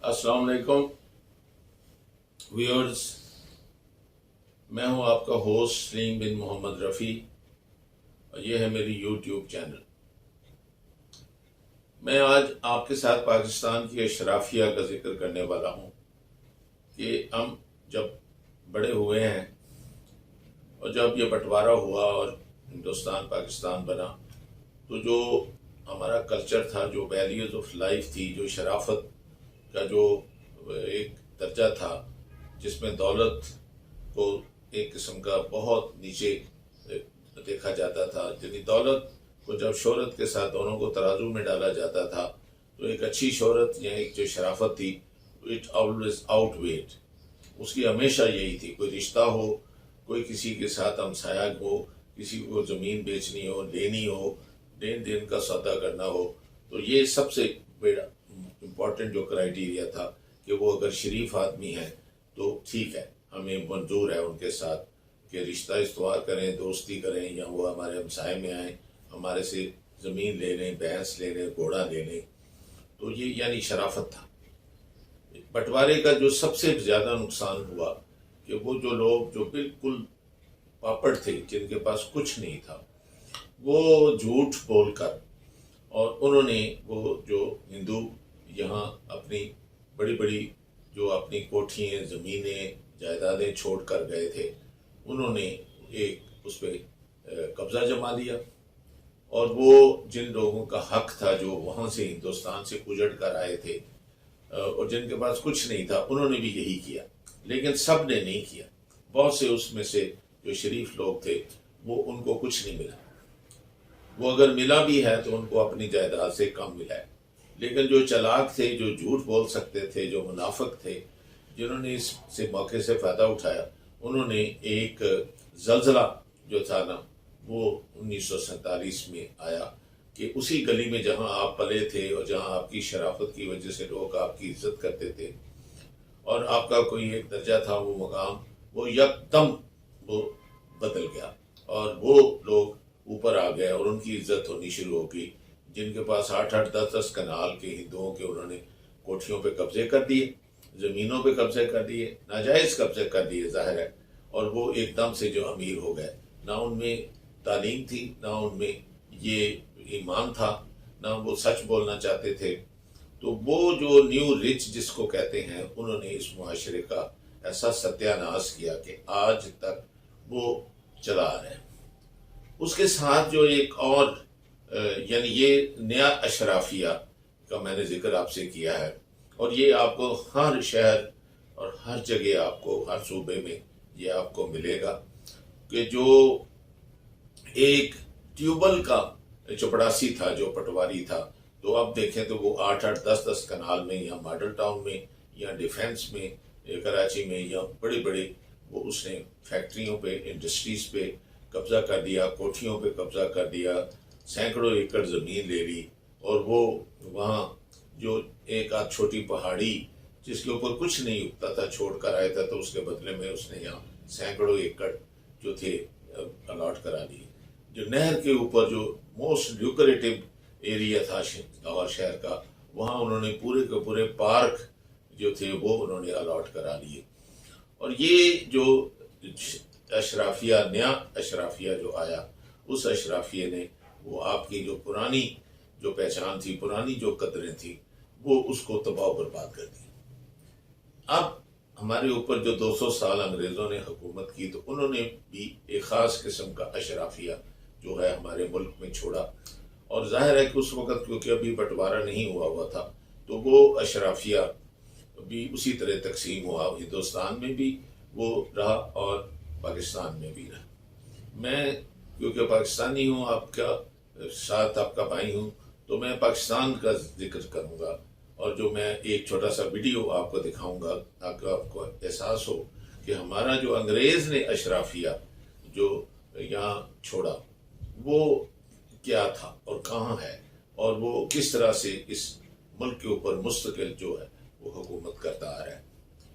السلام علیکم ویورز، میں ہوں آپ کا ہوسٹ سلیم بن محمد رفیع اور یہ ہے میری یوٹیوب چینل۔ میں آج آپ کے ساتھ پاکستان کی اشرافیہ کا ذکر کرنے والا ہوں کہ ہم جب بڑے ہوئے ہیں اور جب یہ بٹوارہ ہوا اور ہندوستان پاکستان بنا تو جو ہمارا کلچر تھا، جو ویلیوز آف لائف تھی، جو شرافت کا جو ایک درجہ تھا جس میں دولت کو ایک قسم کا بہت نیچے دیکھا جاتا تھا، یعنی دولت کو جب شہرت کے ساتھ دونوں کو ترازو میں ڈالا جاتا تھا تو ایک اچھی شہرت یا ایک جو شرافت تھی اٹ آلویز آؤٹ ویٹ، اس کی ہمیشہ یہی تھی۔ کوئی رشتہ ہو، کوئی کسی کے ساتھ ہمسایہ ہو، کسی کو زمین بیچنی ہو، لینی ہو، لین دین کا سودا کرنا ہو، تو یہ سب سے بڑا امپورٹنٹ جو کرائیٹیریا تھا کہ وہ اگر شریف آدمی ہیں تو ٹھیک ہے، ہمیں منظور ہے ان کے ساتھ کہ رشتہ استوار کریں، دوستی کریں، یا وہ ہمارے ہمسائے میں آئیں، ہمارے سے زمین لے لیں، بھینس لے لیں، گھوڑا لے لیں۔ تو یہ یعنی شرافت تھا۔ بٹوارے کا جو سب سے زیادہ نقصان ہوا کہ وہ جو لوگ جو بالکل پاپڑ تھے، جن کے پاس کچھ نہیں تھا، وہ جھوٹ بول کر اور انہوں نے وہ جو ہندو یہاں اپنی بڑی بڑی جو اپنی کوٹھیاں، زمینیں، جائیدادیں چھوڑ کر گئے تھے، انہوں نے ایک اس پہ قبضہ جما لیا، اور وہ جن لوگوں کا حق تھا جو وہاں سے ہندوستان سے اجڑ کر آئے تھے اور جن کے پاس کچھ نہیں تھا، انہوں نے بھی یہی کیا، لیکن سب نے نہیں کیا۔ بہت سے اس میں سے جو شریف لوگ تھے وہ ان کو کچھ نہیں ملا، وہ اگر ملا بھی ہے تو ان کو اپنی جائیداد سے کم ملا ہے۔ لیکن جو چلاک تھے، جو جھوٹ بول سکتے تھے، جو منافق تھے، جنہوں نے اس سے موقع سے فائدہ اٹھایا، انہوں نے ایک زلزلہ جو تھا نا وہ 1947 میں آیا کہ اسی گلی میں جہاں آپ پلے تھے اور جہاں آپ کی شرافت کی وجہ سے لوگ آپ کی عزت کرتے تھے اور آپ کا کوئی ایک درجہ تھا، وہ مقام، وہ یکدم وہ بدل گیا اور وہ لوگ اوپر آ گئے اور ان کی عزت ہونی شروع ہو گئی، جن کے پاس 8-10 کنال کے ہندوؤں کے انہوں نے کوٹھیوں پہ قبضے کر دیے، زمینوں پہ قبضے کر دیے، ناجائز قبضے کر دیے ظاہر ہے، اور وہ ایک دم سے جو امیر ہو گئے۔ نہ ان میں تعلیم تھی، نہ ان میں یہ ایمان تھا، نہ وہ سچ بولنا چاہتے تھے۔ تو وہ جو نیو رچ جس کو کہتے ہیں، انہوں نے اس معاشرے کا ایسا ستیہ ناش کیا کہ آج تک وہ چلا آ رہے ہیں۔ اس کے ساتھ جو ایک اور یعنی یہ نیا اشرافیہ کا میں نے ذکر آپ سے کیا ہے، اور یہ آپ کو ہر شہر اور ہر جگہ، آپ کو ہر صوبے میں یہ آپ کو ملے گا کہ جو ایک ٹیوبل کا چپڑاسی تھا، جو پٹواری تھا، تو اب دیکھیں تو وہ 8-10 کنال میں یا ماڈل ٹاؤن میں یا ڈیفینس میں، کراچی میں، یا بڑے بڑے وہ اس نے فیکٹریوں پہ، انڈسٹریز پہ قبضہ کر دیا، کوٹھیوں پہ قبضہ کر دیا، سینکڑوں ایکڑ زمین لے لی، اور وہ وہاں جو ایک آدھ چھوٹی پہاڑی جس کے اوپر کچھ نہیں اگتا تھا چھوڑ کر آیا تھا، تو اس کے بدلے میں اس نے یہاں سینکڑوں ایکڑ جو تھے الاٹ کرا لیے۔ جو نہر کے اوپر جو موسٹ لیوکریٹو ایریا تھا لاہور شہر کا، وہاں انہوں نے پورے کے پورے پارک جو تھے وہ انہوں نے الاٹ کرا لیے۔ اور یہ جو اشرافیہ، نیا اشرافیہ جو آیا، اس اشرافیہ نے وہ آپ کی جو پرانی جو پہچان تھی، پرانی جو قدریں تھیں، وہ اس کو تباہ و برباد کر دی۔ اب ہمارے اوپر جو 200 سال انگریزوں نے حکومت کی، تو انہوں نے بھی ایک خاص قسم کا اشرافیہ جو ہے ہمارے ملک میں چھوڑا، اور ظاہر ہے کہ اس وقت کیونکہ ابھی بٹوارہ نہیں ہوا تھا، تو وہ اشرافیہ بھی اسی طرح تقسیم ہوا، ہندوستان میں بھی وہ رہا اور پاکستان میں بھی رہا۔ میں کیونکہ پاکستانی ہوں، آپ کا ساتھ آپ کا بھائی ہوں، تو میں پاکستان کا ذکر کروں گا، اور جو میں ایک چھوٹا سا ویڈیو آپ کو دکھاؤں گا تاکہ آپ کو احساس ہو کہ ہمارا جو انگریز نے اشرافیہ جو یہاں چھوڑا وہ کیا تھا اور کہاں ہے، اور وہ کس طرح سے اس ملک کے اوپر مستقل جو ہے وہ حکومت کرتا آ رہا ہے۔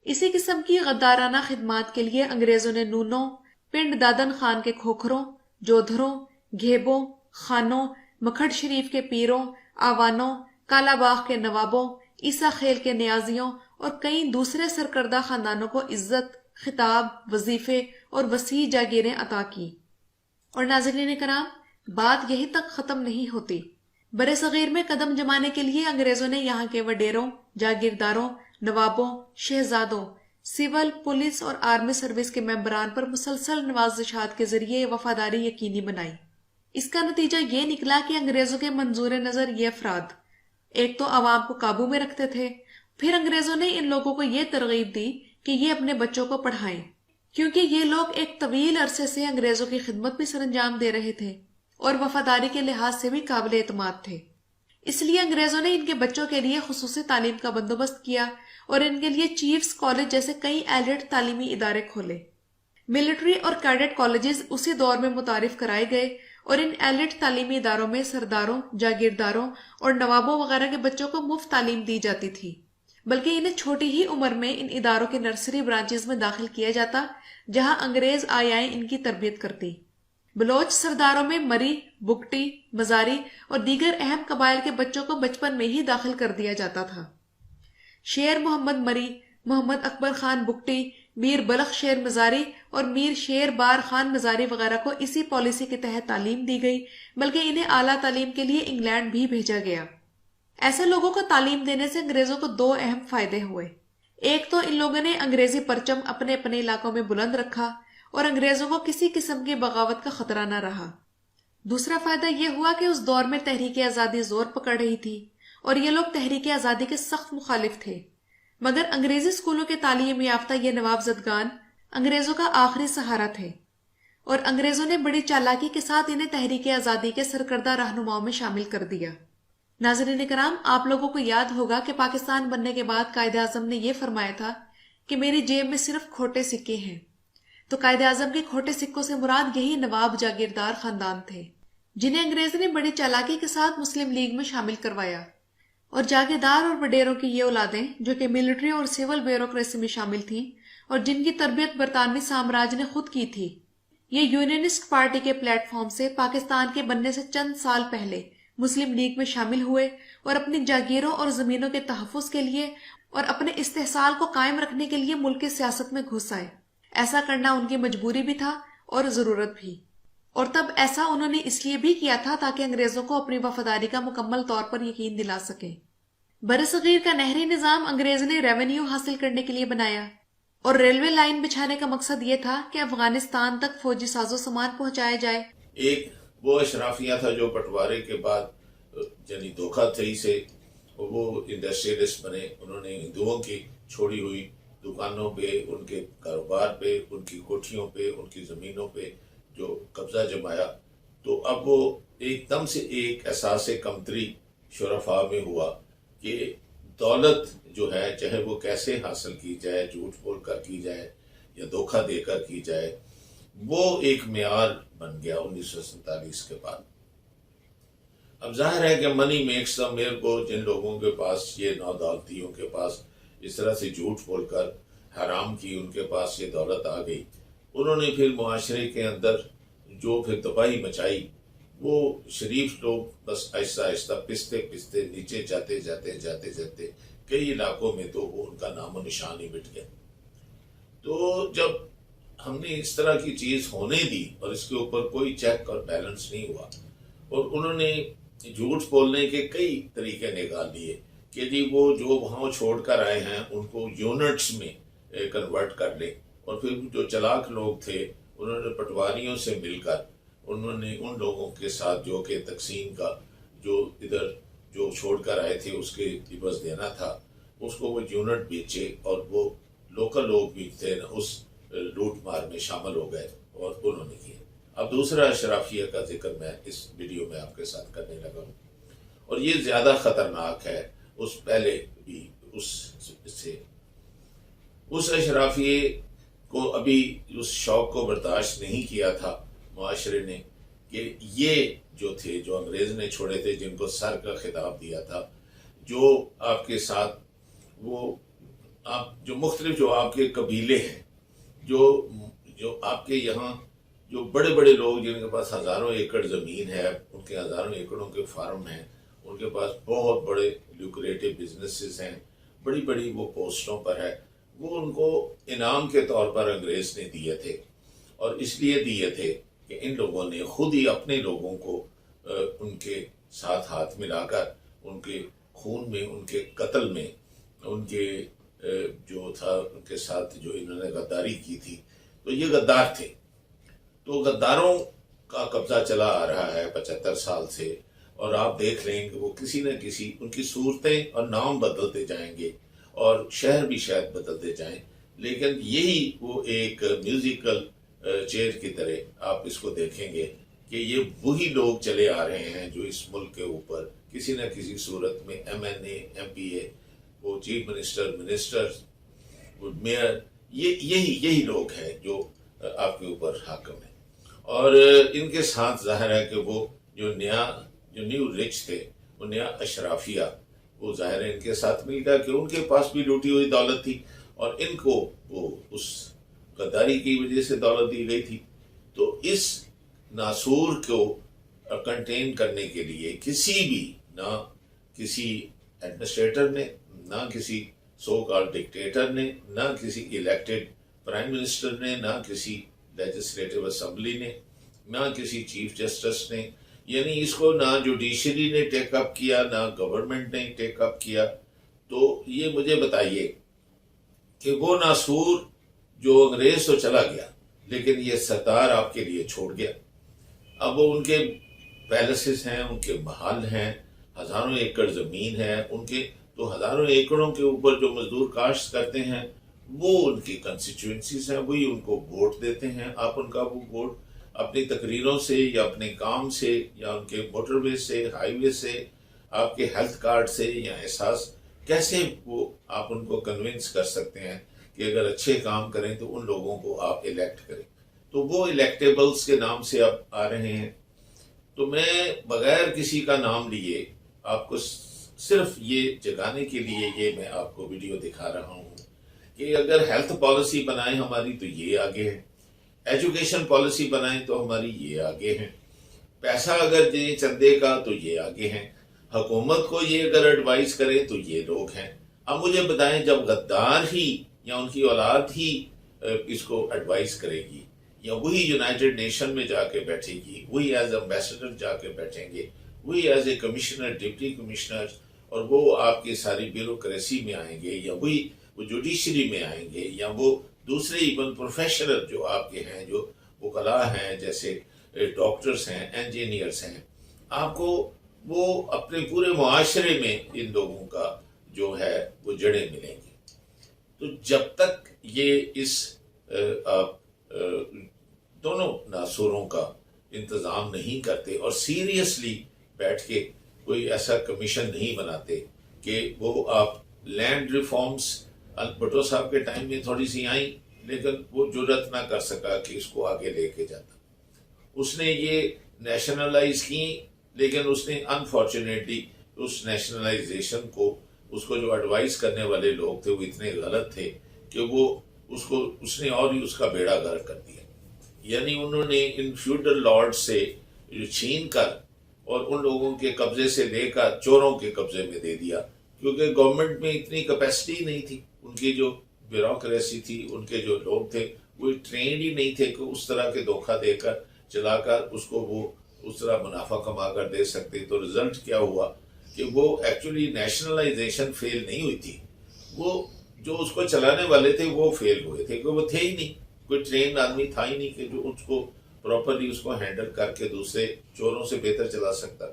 اسی قسم کی غدارانہ خدمات کے لیے انگریزوں نے نونوں، پنڈ دادن خان کے کھوکھروں، جودھروں، گھیبوں، خانوں، مکھڈ شریف کے پیروں، آوانوں، کالا باغ کے نوابوں، عیسیٰ خیل کے نیازیوں اور کئی دوسرے سرکردہ خاندانوں کو عزت، خطاب، وظیفے اور وسیع جاگیریں عطا کی۔ اور ناظرین کرام، بات یہی تک ختم نہیں ہوتی۔ برِ صغیر میں قدم جمانے کے لیے انگریزوں نے یہاں کے وڈیروں، جاگیرداروں، نوابوں، شہزادوں، سول، پولیس اور آرمی سروس کے ممبران پر مسلسل نوازشات کے ذریعے وفاداری یقینی بنائی۔ اس کا نتیجہ یہ نکلا کہ انگریزوں کے منظور نظر یہ افراد ایک تو عوام کو قابو میں رکھتے تھے، پھر انگریزوں نے ان لوگوں کو یہ ترغیب دی کہ یہ اپنے بچوں کو پڑھائیں، کیونکہ یہ لوگ ایک طویل عرصے سے انگریزوں کی خدمت بھی سر انجام دے رہے تھے اور وفاداری کے لحاظ سے بھی قابل اعتماد تھے۔ اس لیے انگریزوں نے ان کے بچوں کے لیے خصوصی تعلیم کا بندوبست کیا اور ان کے لیے چیفز کالج جیسے کئی ایلیٹ تعلیمی ادارے کھولے۔ ملٹری اور کیڈٹ کالجز اسی دور میں متعارف کرائے گئے اور ان ایلیٹ تعلیمی اداروں میں سرداروں، جاگیرداروں اور نوابوں وغیرہ کے بچوں کو مفت تعلیم دی جاتی تھی، بلکہ انہیں چھوٹی ہی عمر میں ان اداروں کے نرسری برانچز میں داخل کیا جاتا، جہاں انگریز آیائیں ان کی تربیت کرتی۔ بلوچ سرداروں میں مری، بگٹی، مزاری اور دیگر اہم قبائل کے بچوں کو بچپن میں ہی داخل کر دیا جاتا تھا۔ شیر محمد مری، محمد اکبر خان بگٹی، میر بلخ شیر مزاری اور میر شیر بار خان مزاری وغیرہ کو اسی پالیسی کے تحت تعلیم دی گئی، بلکہ انہیں اعلیٰ تعلیم کے لیے انگلینڈ بھی بھیجا گیا۔ ایسے لوگوں کو تعلیم دینے سے انگریزوں کو دو اہم فائدے ہوئے۔ ایک تو ان لوگوں نے انگریزی پرچم اپنے اپنے علاقوں میں بلند رکھا اور انگریزوں کو کسی قسم کی بغاوت کا خطرہ نہ رہا۔ دوسرا فائدہ یہ ہوا کہ اس دور میں تحریک آزادی زور پکڑ رہی تھی اور یہ لوگ تحریک آزادی کے سخت مخالف تھے، مگر انگریزی اسکولوں کے تعلیم یافتہ یہ نواب زدگان انگریزوں کا آخری سہارا تھے، اور انگریزوں نے بڑی چالاکی کے ساتھ انہیں تحریک آزادی کے سرکردہ رہنماؤں میں شامل کر دیا۔ ناظرین کرام، آپ لوگوں کو یاد ہوگا کہ پاکستان بننے کے بعد قائد اعظم نے یہ فرمایا تھا کہ میری جیب میں صرف کھوٹے سکے ہیں، تو قائد اعظم کے کھوٹے سکوں سے مراد یہی نواب جاگیردار خاندان تھے، جنہیں انگریز نے بڑی چالاکی کے ساتھ مسلم لیگ میں شامل کروایا، اور جاگیردار اور وڈیروں کی یہ اولادیں جو کہ ملٹری اور سول بیوروکریسی میں شامل تھیں اور جن کی تربیت برطانوی سامراج نے خود کی تھی، یہ یونینسٹ پارٹی کے پلیٹ فارم سے پاکستان کے بننے سے چند سال پہلے مسلم لیگ میں شامل ہوئے اور اپنی جاگیروں اور زمینوں کے تحفظ کے لیے اور اپنے استحصال کو قائم رکھنے کے لیے ملک کی سیاست میں گھس آئے۔ ایسا کرنا ان کی مجبوری بھی تھا اور ضرورت بھی، اور تب ایسا انہوں نے اس لیے بھی کیا تھا تاکہ انگریزوں کو اپنی وفاداری کا مکمل طور پر یقین دلا سکیں۔ برصغیر کا نہری نظام انگریز نے ریونیو حاصل کرنے کے لیے بنایا، اور ریلوے لائن بچھانے کا مقصد یہ تھا کہ افغانستان تک فوجی ساز و سامان پہنچایا جائے۔ ایک وہ اشرافیہ تھا جو بٹوارے کے بعد یعنی دھوکہ دہی سے وہ انڈسٹریلسٹ بنے، انہوں نے ہندوؤں کی چھوڑی ہوئی دکانوں پہ، ان کے کاروبار پہ، ان کی کوٹھیوں پہ، ان کی زمینوں پہ جو قبضہ جمایا، تو اب وہ ایک دم سے ایک احساس کمتری شرفاء میں ہوا کہ دولت جو ہے چاہے وہ کیسے حاصل کی جائے، جھوٹ بول کر کی جائے یا دھوکہ دے کر کی جائے، وہ ایک معیار بن گیا 1947 کے بعد۔ اب ظاہر ہے کہ منی میکس دا میر کو جن لوگوں کے پاس یہ نودولتیوں کے پاس اس طرح سے جھوٹ بول کر حرام کی ان کے پاس یہ دولت آ گئی، انہوں نے پھر معاشرے کے اندر جو پھر تباہی مچائی، وہ شریف لوگ بس آہستہ آہستہ پستے پستے نیچے جاتے جاتے جاتے جاتے کئی علاقوں میں تو وہ ان کا نام و نشان ہی مٹ گیا۔ تو جب ہم نے اس طرح کی چیز ہونے دی اور اس کے اوپر کوئی چیک اور بیلنس نہیں ہوا، اور انہوں نے جھوٹ بولنے کے کئی طریقے نکال لیے کہ جی وہ جو وہاں چھوڑ کر آئے ہیں ان کو یونٹس میں کنورٹ کر لیں، اور پھر جو چلاک لوگ تھے انہوں نے پٹواریوں سے مل کر انہوں نے ان لوگوں کے ساتھ جو کہ تقسیم کا جو ادھر جو چھوڑ کر آئے تھے اس کے عوض دینا تھا، اس کو وہ یونٹ بیچے، اور وہ لوکل لوگ بھی تھے اس لوٹ مار میں شامل ہو گئے اور انہوں نے کیا۔ اب دوسرا اشرافیہ کا ذکر میں اس ویڈیو میں آپ کے ساتھ کرنے لگا ہوں، اور یہ زیادہ خطرناک ہے اس پہلے بھی اس اشرافیے کو ابھی اس شوق کو برداشت نہیں کیا تھا معاشرے نے کہ یہ جو تھے جو انگریز نے چھوڑے تھے، جن کو سر کا خطاب دیا تھا، جو آپ کے ساتھ وہ آپ جو مختلف جو آپ کے قبیلے ہیں، جو آپ کے یہاں جو بڑے بڑے لوگ جن کے پاس ہزاروں ایکڑ زمین ہے، ان کے ہزاروں ایکڑوں کے فارم ہیں، ان کے پاس بہت بڑے لیوکریٹو بزنسز ہیں، بڑی بڑی وہ پوسٹوں پر ہے، وہ ان کو انعام کے طور پر انگریز نے دیے تھے، اور اس لیے دیے تھے کہ ان لوگوں نے خود ہی اپنے لوگوں کو ان کے ساتھ ہاتھ ملا کر ان کے خون میں، ان کے قتل میں، ان کے جو تھا ان کے ساتھ جو انہوں نے غداری کی تھی، تو یہ غدار تھے۔ تو غداروں کا قبضہ چلا آ رہا ہے 75 سال سے، اور آپ دیکھ لیں کہ وہ کسی نہ کسی ان کی صورتیں اور نام بدلتے جائیں گے، اور شہر بھی شاید بدلتے جائیں، لیکن یہی وہ ایک میوزیکل چیئر کی طرح آپ اس کو دیکھیں گے کہ یہ وہی لوگ چلے آ رہے ہیں جو اس ملک کے اوپر کسی نہ کسی صورت میں MNA MPA، وہ چیف منسٹر، وہ میئر، یہی لوگ ہیں جو آپ کے اوپر حاکم ہیں۔ اور ان کے ساتھ ظاہر ہے کہ وہ جو نیو رچ تھے، وہ نیا اشرافیہ، وہ ظاہر ہے ان کے ساتھ مل گیا کہ ان کے پاس بھی لوٹی ہوئی دولت تھی، اور ان کو وہ اس غداری کی وجہ سے دولت دی گئی تھی۔ تو اس ناسور کو کنٹین کرنے کے لیے نہ کسی ایڈمنسٹریٹر نے، نہ کسی سو کال ڈکٹیٹر نے، نہ کسی الیکٹڈ پرائم منسٹر نے، نہ کسی لیجسلیٹو اسمبلی نے، نہ کسی چیف جسٹس نے، یعنی اس کو نہ جوڈیشری نے ٹیک اپ کیا، نہ گورنمنٹ نے ٹیک اپ کیا۔ تو یہ مجھے بتائیے کہ وہ ناسور جو انگریز تو چلا گیا، لیکن یہ ستار آپ کے لیے چھوڑ گیا۔ اب وہ ان کے پیلسز ہیں، ان کے محل ہیں، ہزاروں ایکڑ زمین ہے ان کے، تو ہزاروں ایکڑوں کے اوپر جو مزدور کاشت کرتے ہیں وہ ان کی کنسٹیچوئنسیز ہیں، وہی ان کو ووٹ دیتے ہیں۔ آپ ان کا وہ ووٹ اپنی تقریروں سے یا اپنے کام سے یا ان کے موٹر وے سے، ہائی وے سے، آپ کے ہیلتھ کارڈ سے یا احساس، کیسے وہ آپ ان کو کنونس کر سکتے ہیں کہ اگر اچھے کام کریں تو ان لوگوں کو آپ الیکٹ کریں؟ تو وہ الیکٹیبلز کے نام سے اب آ رہے ہیں۔ تو میں بغیر کسی کا نام لیے آپ کو صرف یہ جگانے کے لیے یہ میں آپ کو ویڈیو دکھا رہا ہوں کہ اگر ہیلتھ پالیسی بنائیں ہماری تو یہ آگے ہے، ایجوکیشن پالیسی بنائیں تو ہماری یہ آگے ہیں، پیسہ اگر دیں چندے کا تو یہ آگے ہیں، حکومت کو یہ اگر ایڈوائز کریں تو یہ لوگ ہیں۔ اب مجھے بتائیں جب غدار ہی یا ان کی اولاد ہی اس کو ایڈوائز کرے گی، یا وہی یونائٹڈ نیشن میں جا کے بیٹھے گی، وہی ایز ایمبیسڈر جا کے بیٹھیں گے، وہی as a commissioner, deputy commissioner, اور وہ آپ کی ساری بیوروکریسی میں آئیں گے، یا وہ جوڈیشری میں آئیں گے، یا وہ دوسرے ایون پروفیشنل جو آپ کے ہیں، جو وکلاء ہیں، جیسے ڈاکٹرز ہیں، انجینئرز ہیں، آپ کو وہ اپنے پورے معاشرے میں ان لوگوں کا جو ہے وہ جڑیں ملیں گی۔ تو جب تک یہ اس آپ دونوں ناسوروں کا انتظام نہیں کرتے اور سیریسلی بیٹھ کے کوئی ایسا کمیشن نہیں بناتے کہ وہ آپ لینڈ ریفارمز، بھٹو صاحب کے ٹائم میں تھوڑی سی آئیں، لیکن وہ جرت نہ کر سکا کہ اس کو آگے لے کے جاتا۔ اس نے یہ نیشنلائز کی، لیکن اس نے انفارچونیٹلی اس نیشنلائزیشن کو، اس کو جو ایڈوائز کرنے والے لوگ تھے وہ اتنے غلط تھے کہ وہ اس نے اور ہی اس کا بیڑا غرق کر دیا۔ یعنی انہوں نے ان فیوڈل لارڈ سے چھین کر اور ان لوگوں کے قبضے سے لے کر چوروں کے قبضے میں دے دیا، کیونکہ گورنمنٹ میں اتنی کیپیسٹی نہیں تھی، ان کی جو بیوروکریسی تھی، ان کے جو لوگ تھے وہ ٹرینڈ ہی نہیں تھے کہ اس طرح کے دھوکہ دے کر چلا کر اس کو وہ اس طرح منافع کما کر دے سکتے۔ تو رزلٹ کیا ہوا کہ وہ ایکچولی نیشنلائزیشن فیل نہیں ہوئی تھی، وہ جو اس کو چلانے والے تھے وہ فیل ہوئے تھے، کہ وہ تھے ہی نہیں، کوئی ٹرینڈ آدمی تھا ہی نہیں کہ جو اس کو پراپرلی اس کو ہینڈل کر کے دوسرے چوروں سے بہتر چلا سکتا۔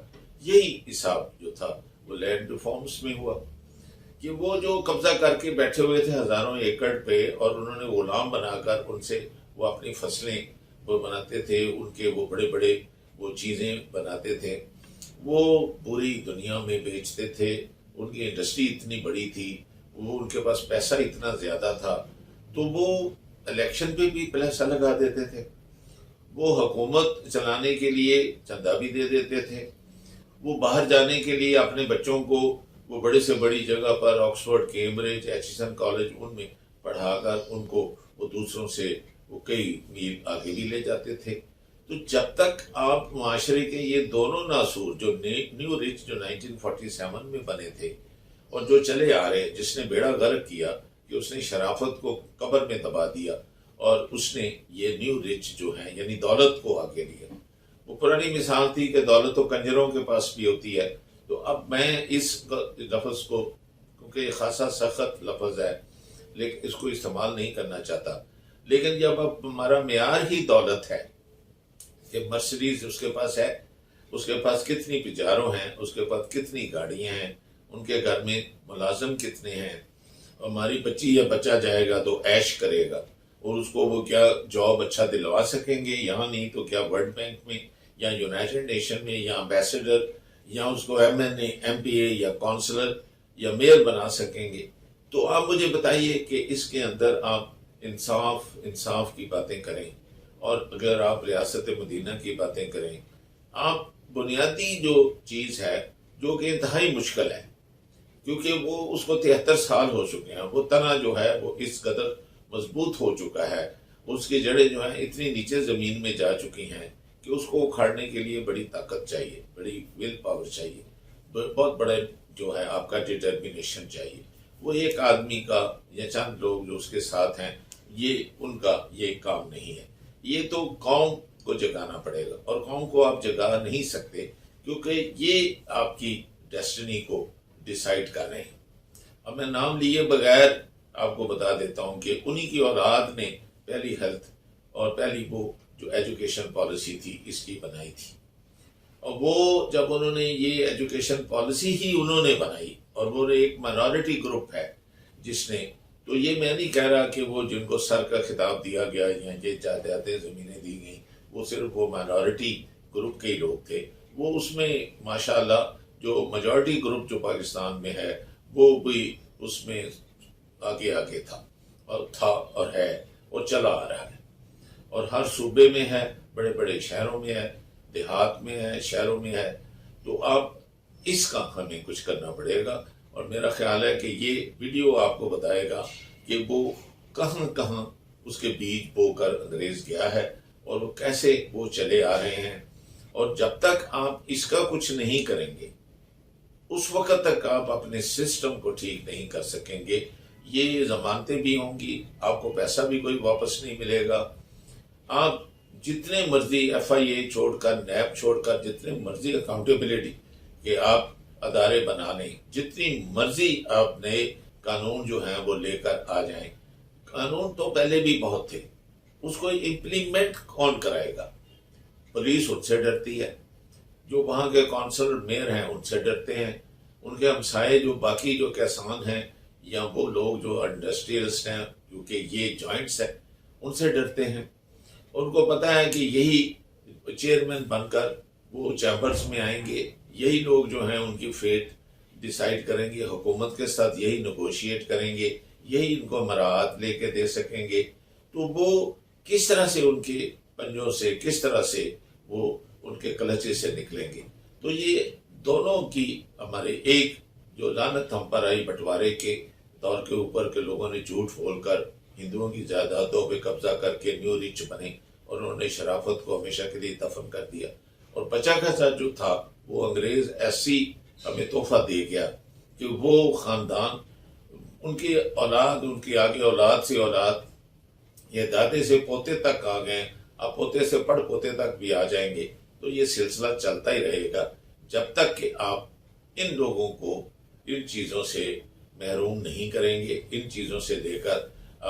یہی حساب جو تھا وہ لینڈ ریفارمز میں ہوا کہ وہ جو قبضہ کر کے بیٹھے ہوئے تھے ہزاروں ایکڑ پہ، اور انہوں نے غلام بنا کر ان سے وہ اپنی فصلیں وہ بناتے تھے، ان کے وہ بڑے بڑے وہ چیزیں بناتے تھے، وہ پوری دنیا میں بیچتے تھے، ان کی انڈسٹری اتنی بڑی تھی، وہ ان کے پاس پیسہ اتنا زیادہ تھا، تو وہ الیکشن پہ بھی پیسہ لگا دیتے تھے، وہ حکومت چلانے کے لیے چندہ بھی دے دیتے تھے، وہ باہر جانے کے لیے اپنے بچوں کو وہ بڑے سے بڑی جگہ پر آکسفورڈ، کیمبرج، ایچسن کالج ان میں پڑھا کر ان کو وہ دوسروں سے وہ کئی میل آگے بھی لے جاتے تھے۔ تو جب تک آپ معاشرے کے یہ دونوں ناصور جو نیو رچ جو 1947 میں بنے تھے اور جو چلے آ رہے، جس نے بیڑا غرق کیا کہ اس نے شرافت کو قبر میں دبا دیا اور اس نے یہ نیو رچ جو ہیں یعنی دولت کو آگے لیا. وہ پرانی مثال تھی کہ دولت تو کنجروں کے پاس بھی ہوتی ہے. تو اب میں اس لفظ کو، کیونکہ یہ خاصا سخت لفظ ہے لیکن اس کو استعمال نہیں کرنا چاہتا، لیکن جب اب ہمارا معیار ہی دولت ہے کہ مرسڈیز اس کے پاس ہے، اس کے پاس کتنی پجاروں ہیں، اس کے پاس کتنی گاڑیاں ہیں، ان کے گھر میں ملازم کتنے ہیں، ہماری بچی یا بچہ جائے گا تو عیش کرے گا اور اس کو وہ کیا جاب اچھا دلوا سکیں گے، یہاں نہیں تو کیا ورلڈ بینک میں یا یونائٹڈ نیشن میں یا امبیسڈر یا اس کو ایم پی اے یا کونسلر یا میئر بنا سکیں گے. تو آپ مجھے بتائیے کہ اس کے اندر آپ انصاف کی باتیں کریں، اور اگر آپ ریاست مدینہ کی باتیں کریں، آپ بنیادی جو چیز ہے جو کہ انتہائی مشکل ہے کیونکہ وہ اس کو 73 سال ہو چکے ہیں، وہ تنا جو ہے وہ اس قدر مضبوط ہو چکا ہے، اس کی جڑیں جو ہیں اتنی نیچے زمین میں جا چکی ہیں کہ اس کو اکھاڑنے کے لیے بڑی طاقت چاہیے، بڑی ول پاور چاہیے، بہت بڑے جو ہے آپ کا ڈٹرمنیشن چاہیے. وہ ایک آدمی کا یا چند لوگ جو اس کے ساتھ ہیں یہ ان کا یہ کام نہیں ہے. یہ تو قوم کو جگانا پڑے گا، اور قوم کو آپ جگا نہیں سکتے کیونکہ یہ آپ کی ڈیسٹنی کو ڈیسائیڈ کر رہے ہیں. اب میں نام لیے بغیر آپ کو بتا دیتا ہوں کہ انہی کی اولاد نے پہلی ہیلتھ اور پہلی وہ جو ایجوکیشن پالیسی تھی اس کی بنائی تھی. اور وہ جب انہوں نے یہ ایجوکیشن پالیسی ہی انہوں نے بنائی، اور وہ ایک مائنورٹی گروپ ہے جس نے، تو یہ میں نہیں کہہ رہا کہ وہ جن کو سر کا خطاب دیا گیا یا یہ جائیدادیں زمینیں دی گئیں وہ صرف وہ مائنورٹی گروپ کے ہی لوگ تھے. وہ اس میں ماشاءاللہ جو میجورٹی گروپ جو پاکستان میں ہے وہ بھی اس میں آگے تھا اور ہے اور چلا آ رہا ہے، اور ہر صوبے میں ہے، بڑے بڑے شہروں میں ہے، دیہات میں ہے، شہروں میں ہے. تو آپ اس کا ہمیں کچھ کرنا پڑے گا، اور میرا خیال ہے کہ یہ ویڈیو آپ کو بتائے گا کہ وہ کہاں کہاں اس کے بیج بو کر انگریز گیا ہے اور وہ کیسے وہ چلے آ رہے ہیں. اور جب تک آپ اس کا کچھ نہیں کریں گے اس وقت تک آپ اپنے سسٹم کو ٹھیک نہیں کر سکیں گے. یہ ضمانتیں بھی ہوں گی، آپ کو پیسہ بھی کوئی واپس نہیں ملے گا. آپ جتنے مرضی ایف آئی اے چھوڑ کر، نیب چھوڑ کر، جتنے مرضی اکاؤنٹیبلٹی کہ آپ ادارے بنا لیں، جتنی مرضی آپ نئے قانون جو ہیں وہ لے کر آ جائیں، قانون تو پہلے بھی بہت تھے، اس کو امپلیمنٹ کون کرائے گا؟ پولیس ان سے ڈرتی ہے، جو وہاں کے کونسلر میئر ہیں ان سے ڈرتے ہیں، ان کے ہمسائے جو باقی جو کسان ہیں یا وہ لوگ جو انڈسٹریلسٹ ہیں کیونکہ یہ جوائنٹس ہیں ان سے ڈرتے ہیں. ان کو پتہ ہے کہ یہی چیئرمین بن کر وہ چیمبرز میں آئیں گے، یہی لوگ جو ہیں ان کی فیٹ ڈیسائیڈ کریں گے، حکومت کے ساتھ یہی نیگوشیٹ کریں گے، یہی ان کو مراعات لے کے دے سکیں گے. تو وہ کس طرح سے ان کے پنجوں سے، کس طرح سے وہ ان کے کلچے سے نکلیں گے؟ تو یہ دونوں کی ہمارے ایک جو لعنت ہم پر آئی بٹوارے کے دور کے اوپر کہ لوگوں نے جھوٹ بول کر ہندوؤں کی جائیدادوں پہ قبضہ کر کے نیو رچ بنے اور انہوں نے شرافت کو ہمیشہ کے لیے دفن کر دیا، اور بچا کھچا جو تھا وہ انگریز ایسی ہمیں تحفہ دے گیا کہ وہ خاندان، ان کی اولاد، ان کی آگے اولاد سے اولاد، یہ دادے سے پوتے تک آ گئے، اب پوتے سے پڑ پوتے تک بھی آ جائیں گے. تو یہ سلسلہ چلتا ہی رہے گا جب تک کہ آپ ان لوگوں کو ان چیزوں سے محروم نہیں کریں گے. ان چیزوں سے لے کر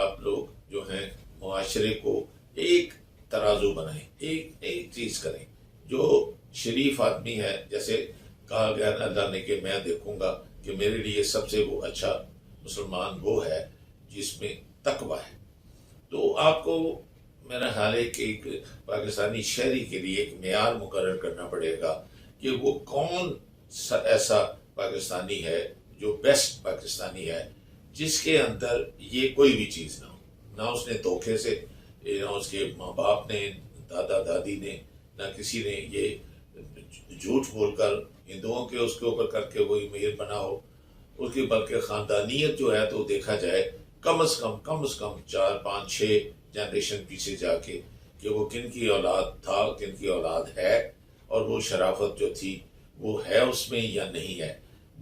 آپ لوگ جو ہیں معاشرے کو ایک ترازو بنائیں، ایک چیز کریں. جو شریف آدمی ہے، جیسے کہا گیا اللہ نے کہ میں دیکھوں گا کہ میرے لیے سب سے وہ اچھا مسلمان وہ ہے جس میں تقوی ہے. تو آپ کو میرا خیال ہے کہ ایک پاکستانی شہری کے لیے ایک معیار مقرر کرنا پڑے گا کہ وہ کون ایسا پاکستانی ہے جو بیسٹ پاکستانی ہے، جس کے اندر یہ کوئی بھی چیز نہ ہو، نہ اس نے دھوکے سے، نہ اس کے ماں باپ نے، دادا دادی نے، نہ کسی نے یہ جھوٹ بول کر ہندوؤں کے اس کے اوپر کر کے وہی میر بنا ہو. اس کی بلکہ خاندانیت جو ہے تو دیکھا جائے کم از کم 4 5 6 جنریشن پیچھے جا کے کہ وہ کن کی اولاد تھا، کن کی اولاد ہے، اور وہ شرافت جو تھی وہ ہے اس میں یا نہیں ہے،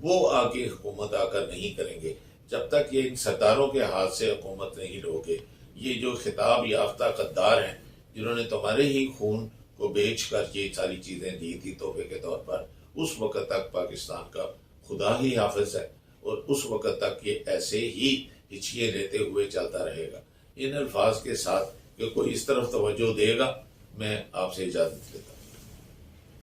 وہ آگے حکومت آ کر نہیں کریں گے جب تک یہ ان سرداروں کے ہاتھ سے حکومت نہیں لوگے۔ یہ جو خطاب یافتہ غدار ہیں جنہوں نے تمہارے ہی خون کو بیچ کر یہ ساری چیزیں دی تھی تحفے کے طور پر، اس وقت تک پاکستان کا خدا ہی حافظ ہے، اور اس وقت تک یہ ایسے ہی ہچکیاں لیتے ہوئے چلتا رہے گا۔ ان الفاظ کے ساتھ کہ کوئی اس طرف توجہ دے گا، میں آپ سے اجازت لیتا ہوں۔